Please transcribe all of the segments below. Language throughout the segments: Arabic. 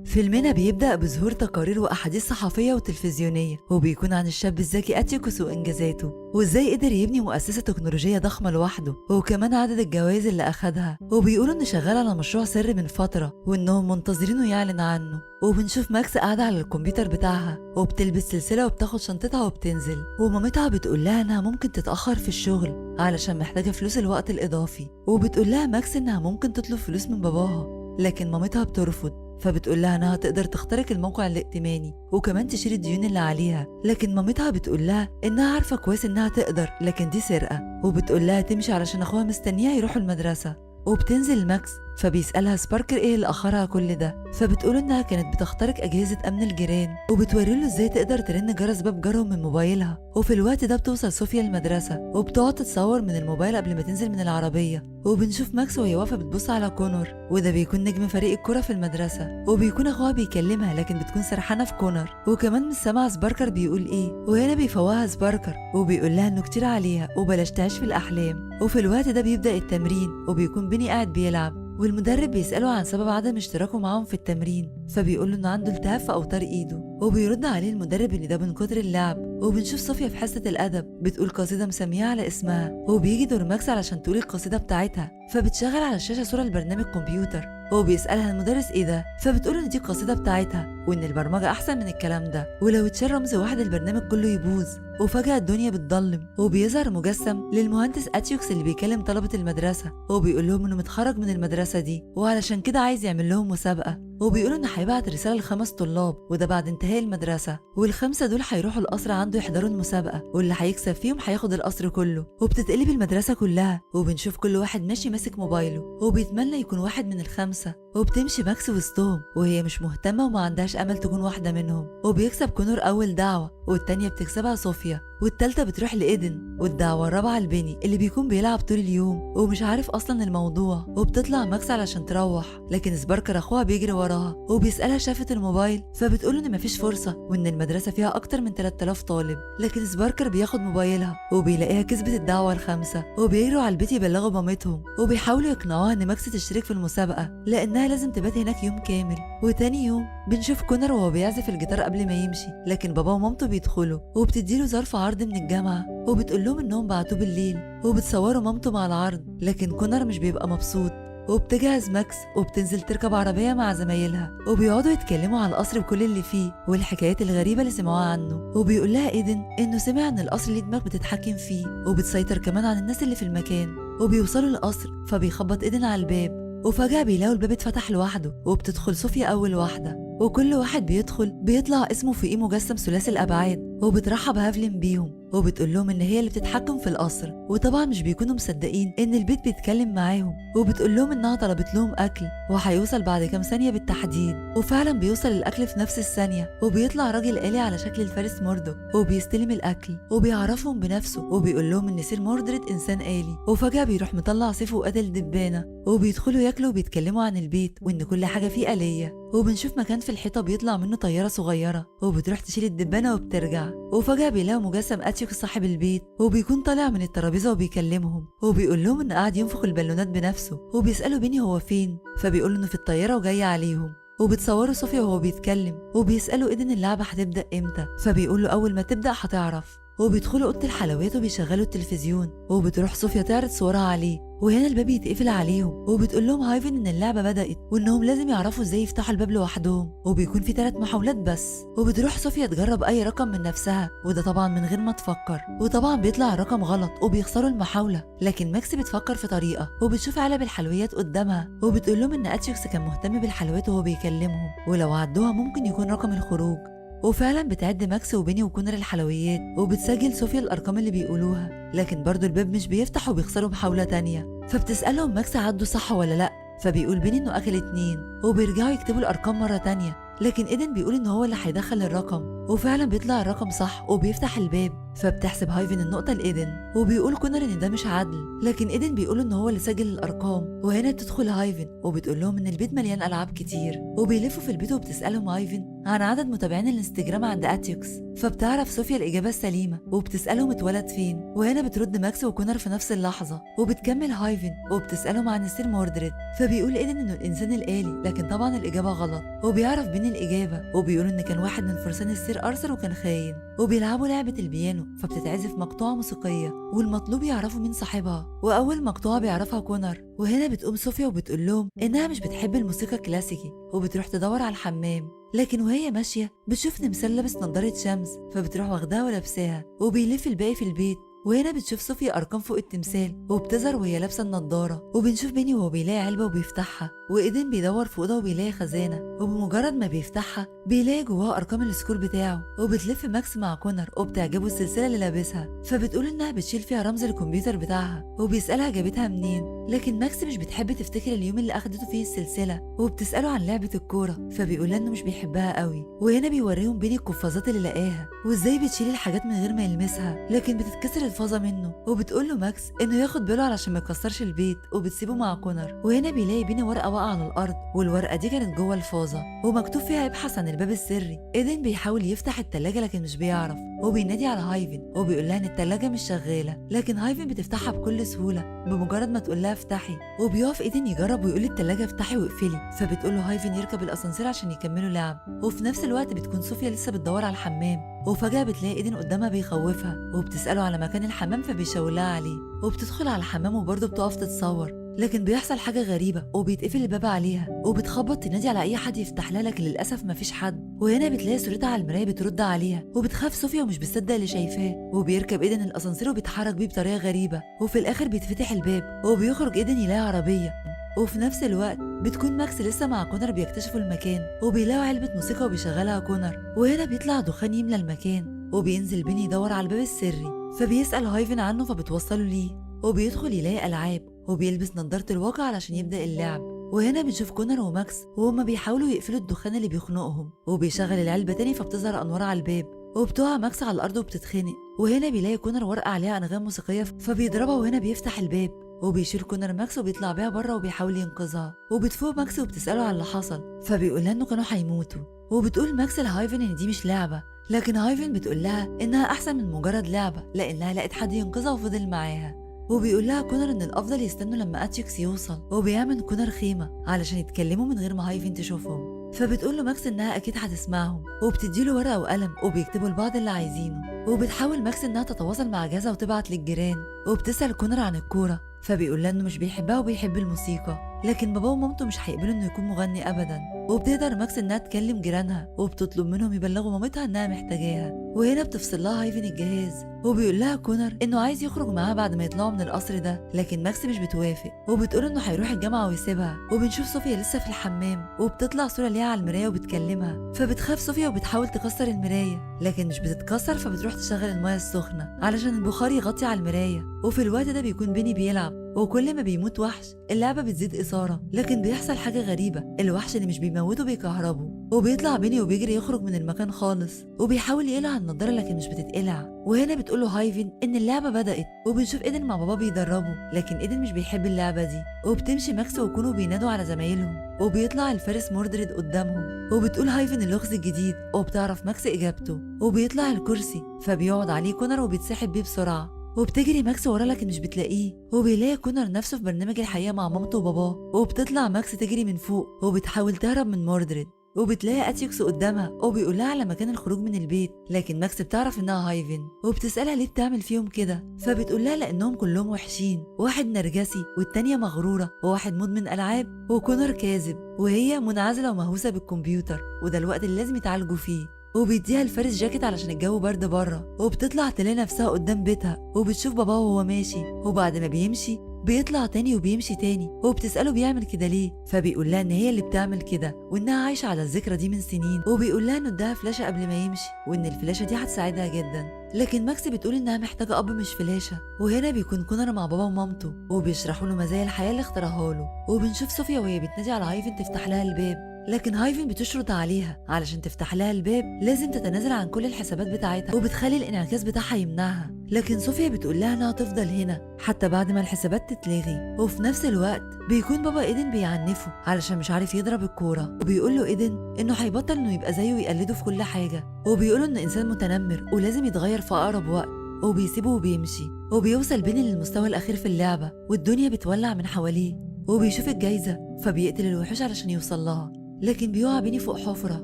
فيلمنا بيبدأ بظهور تقارير وأحاديث صحفية وتلفزيونية، وبيكون عن الشاب الذكي أتيكوس وإنجازاته وإزاي قدر يبني مؤسسة تكنولوجية ضخمة لوحده، وكمان عدد الجوائز اللي أخدها. وبيقولوا إنه شغال على مشروع سري من فترة وإنهم منتظرينه يعلن عنه. وبنشوف ماكس قاعدة على الكمبيوتر بتاعها وبتلبس سلسلة وبتاخد شنطتها وبتنزل، ومامتها بتقول لها إنها ممكن تتأخر في الشغل علشان محتاجة فلوس الوقت الإضافي. وبتقول لها ماكس إنها ممكن تطلب فلوس من باباها، لكن مامتها بترفض. فبتقول لها انها تقدر تخترق الموقع الائتماني وكمان تشيل الديون اللي عليها، لكن مامتها بتقول لها انها عارفه كويس انها تقدر، لكن دي سرقه. وبتقول لها تمشي علشان اخوها مستنيها يروحوا المدرسه. وبتنزل ماكس فبيسألها سباركر ايه اللي اخرها كل ده، فبتقول انها كانت بتخترق اجهزه امن الجيران وبتوريله ازاي تقدر ترن جرس باب جارهم من موبايلها. وفي الوقت ده بتوصل صوفيا المدرسه وبتقعد تتصور من الموبايل قبل ما تنزل من العربيه. وبنشوف ماكس وهي واقفه بتبص على كونور، وده بيكون نجم فريق الكره في المدرسه، وبيكون اخوها بيكلمها لكن بتكون سرحانه في كونور. وكمان مش سامعه سباركر بيقول ايه، وهنا بيفوقها سباركر وبيقول لها انه كتير عليها وبلاش تعيش في الاحلام. وفي الوقت ده بيبدا التمرين وبيكون بيني قاعد بيلعب، والمدرب بيسأله عن سبب عدم اشتراكه معاهم في التمرين، فبيقول له انه عنده التهاب في اوتار ايده. وبيرد عليه المدرب ان ده من كتر اللعب. وبنشوف صوفيا في حصة الأدب بتقول قصيدة مسميها على اسمها، وبيجي دور ماكس علشان تقول القصيدة بتاعتها، فبتشغل على الشاشة صورة لبرنامج كمبيوتر. هو بيسألها المدرس ايه ده، فبتقول ان دي القصيدة بتاعتها وان البرمجة احسن من الكلام ده، ولو اتشال رمز واحد البرنامج كله يبوظ. وفجأة الدنيا بتضلم وبيظهر مجسم للمهندس أتيوكس اللي بيكلم طلبة المدرسة، وبيقول لهم انه متخرج من المدرسة دي وعلشان كده عايز يعمل لهم مسابقة. وبيقولوا انه هيبعت رسالة ل5 طلاب وده بعد انتهاء المدرسة، وال5 دول هيروحوا القصر عنده يحضروا المسابقة، واللي هيكسب فيهم هياخد القصر كله. وبتتقلب المدرسة كلها وبنشوف كل واحد ماشي ماسك موبايله وبيتمنى يكون واحد من ال5. وبتمشي ماكس وسطهم وهي مش مهتمة وما عندهاش امل تكون واحدة منهم. وبيكسب كونور اول دعوة، والتانية بتكسبها صوفيا، والتالتة بتروح لإيدن، والدعوة الرابعة لبيني اللي بيكون بيلعب طول اليوم ومش عارف أصلا الموضوع. وبتطلع ماكس علشان تروح، لكن سباركر أخوها بيجري وراها وبيسألها شافت الموبايل، فبتقوله إن مفيش فرصة وإن المدرسة فيها أكتر من 3000 طالب. لكن سباركر بياخد موبايلها وبيلاقيها كسبت الدعوة ال5، وبيجروا على البيت يبلغوا مامتهم وبيحاولوا يقنعوها إن ماكس تشترك في المسابقة لأنها لازم تبات هناك يوم كامل. وتاني يوم بنشوف كونر وهو بيعزف الجيتار قبل ما يمشي، لكن بابا ومامته بيدخلوا وبتديله ظرف عرض من الجامعة وبتقول لهم انهم بعتوه بالليل، وبتصوروا مامته مع العرض، لكن كونر مش بيبقى مبسوط. وبتجهز ماكس وبتنزل تركب عربية مع زمايلها وبيقعدوا يتكلموا على القصر بكل اللي فيه والحكايات الغريبة اللي سمعوها عنه. وبيقول لها إيدن إنه سمع إن القصر ليه دماغ بتتحكم فيه وبتسيطر كمان عن الناس اللي في المكان. وبيوصلوا للقصر فبيخبط إيدن على الباب، وفجأة بيلاقوا الباب اتفتح لوحده وبتدخل صوفيا أول واحدة، وكل واحد بيدخل بيطلع اسمه في ايه مجسم ثلاثي الأبعاد، وبترحب هافلين بيهم وبتقول لهم ان هي اللي بتتحكم في القصر. وطبعا مش بيكونوا مصدقين ان البيت بيتكلم معاهم، وبتقول لهم انها طلبت لهم اكل وهيوصل بعد كام ثانيه بالتحديد. وفعلا بيوصل الاكل في نفس الثانيه، وبيطلع راجل آلي على شكل الفارس موردوك وبيستلم الاكل وبيعرفهم بنفسه وبيقول لهم ان سير موردريد انسان آلي. وفجاه بيروح مطلع سيفه وقتل دبانه، وبيدخلوا ياكلوا وبيتكلموا عن البيت وان كل حاجه فيه آلية. وبنشوف مكان في الحيطه بيطلع منه طياره صغيره وبتروح تشيل الدبانه وبترجع. وفجاه بيلاقوا مجسم أتيوكس صاحب البيت وبيكون طالع من الترابيزه وبيكلمهم وبيقول لهم ان قاعد ينفخ البالونات بنفسه. وبيسالوا بيني هو فين، فبيقول انه في الطياره وجاي عليهم. وبتصوروا صوفيا وهو بيتكلم وبيسالوا ايدن اللعبه هتبدا امتى، فبيقول له اول ما تبدا هتعرف. وبيدخلوا اوضه الحلويات وبيشغلوا التلفزيون، وبتروح صوفيا تعرض صورها عليه، وهنا الباب يتقفل عليهم وبتقول لهم هايفن ان اللعبه بدات وانهم لازم يعرفوا ازاي يفتحوا الباب لوحدهم، وبيكون في 3 محاولات بس. وبتروح صوفيا تجرب اي رقم من نفسها وده طبعا من غير ما تفكر، وطبعا بيطلع الرقم غلط وبيخسروا المحاوله. لكن ماكس بتفكر في طريقه وبتشوف علب الحلويات قدامها وبتقول لهم ان أتيوكس كان مهتم بالحلويات وهو بيكلمهم، ولو عدوها ممكن يكون رقم الخروج. وفعلا بتعد ماكس وبيني وكونر الحلويات وبتسجل صوفيا الارقام اللي بيقولوها، لكن برضو الباب مش بيفتح وبيخسروا محاولة تانية. فبتسألهم ماكس عدوا صح ولا لا، فبيقول بيني انه اكل 2، وبيرجعوا يكتبوا الارقام مرة تانية، لكن ايدن بيقول ان هو اللي هيدخل الرقم، وفعلا بيطلع الرقم صح وبيفتح الباب. فبتحسب هايفن النقطة لإيدن، وبيقول كونر إن ده مش عدل، لكن إيدن بيقول إن هو اللي سجل الأرقام. وهنا بتدخل هايفن وبتقول لهم إن البيت مليان ألعاب كتير، وبيلفوا في البيت وبتسألهم هايفن عن عدد متابعين الانستجرام عند أتيوكس. فبتعرف صوفيا الإجابة السليمة وبتسألهم اتولد فين، وهنا بترد ماكس وكونر في نفس اللحظة. وبتكمل هايفن وبتسألهم عن السير موردريد، فبيقول إيدن إنه الإنسان الآلي، لكن طبعا الإجابة غلط. وبيعرف بين الإجابة وبيقول إن كان واحد من فرسان السير أرثر وكان خاين. وبيلعبوا لعبة البيانو، فبتتعزف مقطوعة موسيقية والمطلوب يعرفوا مين صاحبها، وأول مقطوعة بيعرفها كونر. وهنا بتقوم صوفيا وبتقول لهم إنها مش بتحب الموسيقى الكلاسيكي، وبتروح تدور على الحمام. لكن وهي ماشية بتشوف تمثال لابس نظارة شمس، فبتروح واخداها ولابساها، وبيلف الباقي في البيت. وهنا بتشوف صوفيا أرقام فوق التمثال وبتظهر وهي لابسة النضارة. وبنشوف بيني وهو بيلاقي علبة وبيفتحها، وإيدن بيدور في أوضة وبيلاقي خزانة، وبمجرد ما بيفتحها بيلاقي جواها أرقام السكور بتاعه. وبتلف ماكس مع كونر وبتعجبه السلسلة اللي لابسها، فبتقول إنها بتشيل فيها رمز الكمبيوتر بتاعها، وبيسألها جابتها منين. لكن ماكس مش بتحب تفتكر اليوم اللي أخدته فيه السلسلة، وبتسأله عن لعبة الكورة، فبيقولها إنه مش بيحبها قوي. وهنا بيوريهم بيني القفازات اللي لقاها وإزاي بتشيل الحاجات من غير ما يلمسها، لكن بتتكسر الفازة منه. وبتقول له ماكس إنه ياخد باله علشان ما يكسرش البيت، وبتسيبه مع كونر. وهنا بيلاقي بيني ورقة واقعة على الأرض، والورقة دي كانت جوه الفازة ومكتوب فيها ابحث عن الباب السري. إيدن بيحاول يفتح التلاجة لكن مش بيعرف، وبينادي على هايفن وبيقول لها إن التلاجة مش شغالة، لكن هايفن بتفتحها بكل سهولة بمجرد ما تقول لها افتحي. وبيقف إيدن يجرب ويقول للتلاجة افتحي واقفلي، فبتقول له هايفن يركب الأسانسير عشان يكملوا لعب. وفي نفس الوقت بتكون صوفيا لسه بتدور على الحمام، وفجأة بتلاقي إيدن قدامها بيخوفها، وبتسأله على مكان الحمام فبيشاور لها عليه. وبتدخل على الحمام وبرضه بتقف تتصور، لكن بيحصل حاجة غريبة وبيتقفل الباب عليها، وبتخبط تنادي على أي حد يفتح لها، لكن للأسف مفيش حد. وهنا بتلاقي صورتها على المراية بترد عليها، وبتخاف صوفيا ومش بتصدق اللي شايفاه. وبيركب إيدن الأسانسير وبيتحرك بيه بطريقة غريبة، وفي الآخر بيتفتح الباب وبيخرج إيدن يلاقي عربية. وفي نفس الوقت بتكون ماكس لسه مع كونر بيكتشفوا المكان، وبيلاقوا علبة موسيقى وبيشغلها كونر. وهنا بيطلع دخان يملى المكان، وبينزل بيني يدور على الباب السري، فبيسأل هايفن عنه فبتوصله ليه. وبيدخل يلاقي ألعاب، وبيلبس نظارة الواقع علشان يبدأ اللعب. وهنا بنشوف كونر وماكس وهما بيحاولوا يقفلوا الدخان اللي بيخنقهم، وبيشغل العلبة تاني فبتظهر أنوار على الباب، وبتقع ماكس على الأرض وبتتخنق. وهنا بيلاقي كونر ورقة عليها أنغام موسيقية فبيضربها، وهنا بيفتح الباب وبيشيل كونر ماكس وبيطلع بيها بره وبيحاول ينقذها. وبتفوق ماكس وبتسأله على اللي حصل، فبيقول لها إنه كانوا هيموتوا. وبتقول ماكس لهايفن إن دي مش لعبة، لكن هايفن بتقول لها إنها أحسن من مجرد لعبة لأنها لقت حد ينقذها وفضل معاها. وبيقول لها كونر إن الأفضل يستنوا لما أتيوكس يوصل، وبيعمل كونر خيمة علشان يتكلموا من غير ما هايفن تشوفهم. فبتقول له ماكس إنها أكيد هتسمعهم، وبتديله ورقة وقلم وبيكتبوا لبعض اللي عايزينه. وبتحاول ماكس إنها تتواصل مع جهازها وتبعت للجيران، وبتسأل كونر عن الكورة، فبيقول لها إنه مش بيحبها وبيحب الموسيقى، لكن باباه ومامته مش هيقبلوا إنه يكون مغني أبدا. وبتقدر ماكس إنها تكلم جيرانها، وبتطلب منهم يبلغوا مامتها إنها محتاجاها. وهنا بتفصل لها هايفن الجهاز، وبيقول لها كونر إنه عايز يخرج معاها بعد ما يطلعوا من القصر ده، لكن ماكس مش بتوافق، وبتقول إنه هيروح الجامعة ويسيبها. وبنشوف صوفيا لسه في الحمام، وبتطلع صورة ليها على المراية وبتكلمها، فبتخاف صوفيا وبتحاول تكسر المراية، لكن مش بتتكسر، فبتروح تشغل المياه السخنة علشان البخار يغطي على المراية. وفي الوقت ده بيكون بيني بيلعب، وكل ما بيموت وحش اللعبة بتزيد إثارة، لكن بيحصل حاجة غريبة، الوحش اللي مش بيموته بيكهربه. وبيطلع بيني وبيجري يخرج من المكان خالص، وبيحاول يقلع النضارة لكن مش بتتقلع. وهنا بتقوله هايفن إن اللعبة بدأت، وبنشوف إيدن مع بابا بيدربوا، لكن إيدن مش بيحب اللعبة دي. وبتمشي ماكس وكونوا بينادوا على زمايلهم، وبيطلع الفارس موردريد قدامهم، وبتقول هايفن اللغز الجديد، وبتعرف ماكس إجابته. وبيطلع الكرسي فبيقعد عليه كونر وبيتسحب بيه بسرعة، وبتجري ماكس وراه لكن مش بتلاقيه. وبيلاقي كونر نفسه في برنامج الحقيقة مع مامته وباباه، وبتطلع ماكس تجري من فوق وبتحاول تهرب من موردريد، وبتلاقي اتيوكس قدامها وبيقول لها على مكان الخروج من البيت، لكن ماكس بتعرف انها هايفن، وبتسألها ليه بتعمل فيهم كده، فبتقول لها لانهم كلهم وحشين، واحد نرجسي والتانية مغرورة، وواحد مدمن العاب، وكونر كاذب، وهي منعزلة ومهووسة بالكمبيوتر، وده الوقت اللي لازم يتعالجوا فيه. وبيديها الفارس جاكيت علشان الجو برد بره، وبتطلع تلاقي نفسها قدام بيتها، وبتشوف باباه وهو ماشي، وبعد ما بيمشي بيطلع تاني وبيمشي تاني، وبتسأله بيعمل كده ليه، فبيقول لها ان هي اللي بتعمل كده، وانها عايشة على الذكرى دي من سنين، وبيقول لها انه اداها فلاشة قبل ما يمشي، وان الفلاشة دي هتساعدها جدا، لكن ماكس بتقول انها محتاجة اب مش فلاشة. وهنا بيكون كونر مع بابا ومامته، وبيشرحوا له مزايا الحياة اللي اختارها له. وبنشوف صوفيا وهي بتنادي على هايفن تفتح لها الباب، لكن هايفن بتشرط عليها علشان تفتح لها الباب لازم تتنازل عن كل الحسابات بتاعتها، وبتخلي الانعكاس بتاعها يمنعها. لكن صوفيا بتقول لها انها تفضل هنا حتى بعد ما الحسابات تتلغي. وفي نفس الوقت بيكون بابا ايدن بيعنفه علشان مش عارف يضرب الكوره، وبيقول له ايدن انه هيبطل انه يبقى زيه ويقلده في كل حاجه، وبيقول له انه انسان متنمر ولازم يتغير في اقرب وقت، وبيسيبه وبيمشي. وبيوصل بيني للمستوى الاخير في اللعبه والدنيا بتولع من حواليه، وبيشوف الجايزه فبيقتل الوحوش علشان يوصل لها. لكن بيقع بيني فوق حفره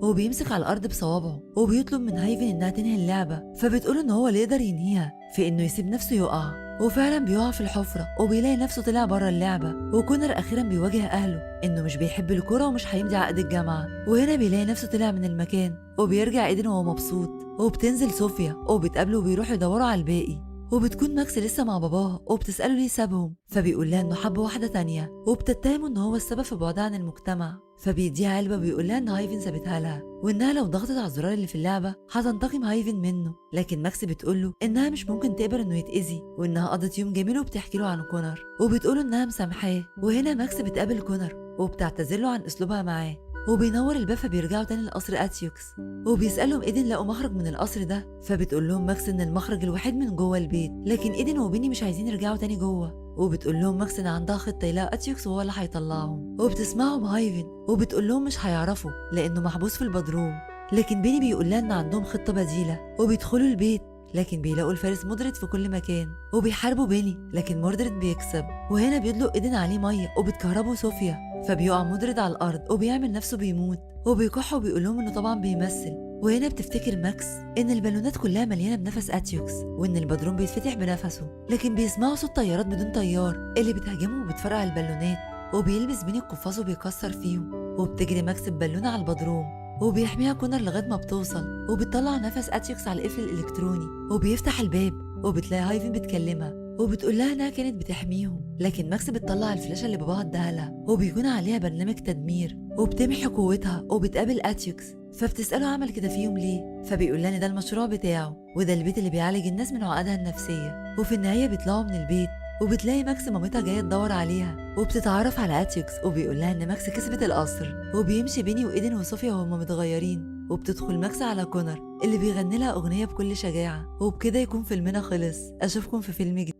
وبيمسك على الارض بصوابعه، وبيطلب من هايفن انها تنهي اللعبه، فبتقول ان هو اللي يقدر ينهيها في انه يسيب نفسه يقع. وفعلا بيقع في الحفره وبيلاقي نفسه طلع بره اللعبه. وكونر اخيرا بيواجه اهله انه مش بيحب الكوره ومش هيمضي عقد الجامعه، وهنا بيلاقي نفسه طلع من المكان وبيرجع ايدن وهو مبسوط. وبتنزل صوفيا وبتقابله وبيروحوا يدوروا على الباقي. وبتكون ماكس لسه مع باباها وبتسأله ليه سابهم، فبيقول لها انه حب واحدة تانية، وبتتهمه ان هو السبب في بعدها عن المجتمع. فبيديها علبة وبيقول لها ان هايفن سابتها لها، وانها لو ضغطت على الزرار اللي في اللعبة هتنتقم هايفن منه. لكن ماكس بتقول له انها مش ممكن تقبل انه يتأذي، وانها قضت يوم جميل وبتحكي له عن كونر، وبتقول انها مسامحاه. وهنا ماكس بتقابل كونر وبتعتذر له عن اسلوبها معاه، وبينور الباب فبيرجعوا تاني لقصر اتيوكس. وبيسألهم ايدن لقوا مخرج من القصر ده، فبتقول لهم ماكس ان المخرج الوحيد من جوه البيت، لكن ايدن وبيني مش عايزين يرجعوا تاني جوه. وبتقول لهم ماكس ان عندها خطه يلاقوا اتيوكس وهو اللي هيطلعهم. وبتسمعهم هايفن وبتقول لهم مش هيعرفوا لانه محبوس في البدروم. لكن بيني بيقول لها ان عندهم خطه بديله، وبيدخلوا البيت لكن بيلاقوا الفارس مودريد في كل مكان وبيحاربوا بيني، لكن مودريد بيكسب. وهنا بيدلق ايدن عليه ميه وبتكهربه صوفيا، فبيقع مودريد على الارض وبيعمل نفسه بيموت، وبيكح وبيقول لهم انه طبعا بيمثل. وهنا بتفتكر ماكس ان البالونات كلها مليانه بنفس اتيوكس وان البدروم بيتفتح بنفسه، لكن بيسمعوا صوت طيارات بدون طيار اللي بتهاجمهم وبتفرقع البالونات، وبيلبس بيني القفاز وبيكسر فيهم. وبتجري ماكس ببالونه على البدروم وبيحميها كونر لغايه ما بتوصل، وبتطلع نفس اتيوكس على القفل الالكتروني وبيفتح الباب، وبتلاقي هايفن بتكلمها وبتقول لها انها كانت بتحميهم. لكن ماكس بتطلع الفلاشه اللي باباها اداها لها وبيكون عليها برنامج تدمير، وبتمحي قوتها وبتقابل اتيوكس، فبتساله عمل كده فيهم ليه، فبيقول لها ان ده المشروع بتاعه وده البيت اللي بيعالج الناس من عقدها النفسيه. وفي النهايه بيطلعوا من البيت وبتلاقي ماكس مامتها جايه تدور عليها، وبتتعرف على اتيوكس وبيقول لها ان ماكس كسبت القصر. وبيمشي بيني وايدن وصوفيا وهما متغيرين، وبتدخل ماكس على كونر اللي بيغني لها اغنيه بكل شجاعه. وبكده يكون فيلمنا خلص. اشوفكم في فيلم جديد.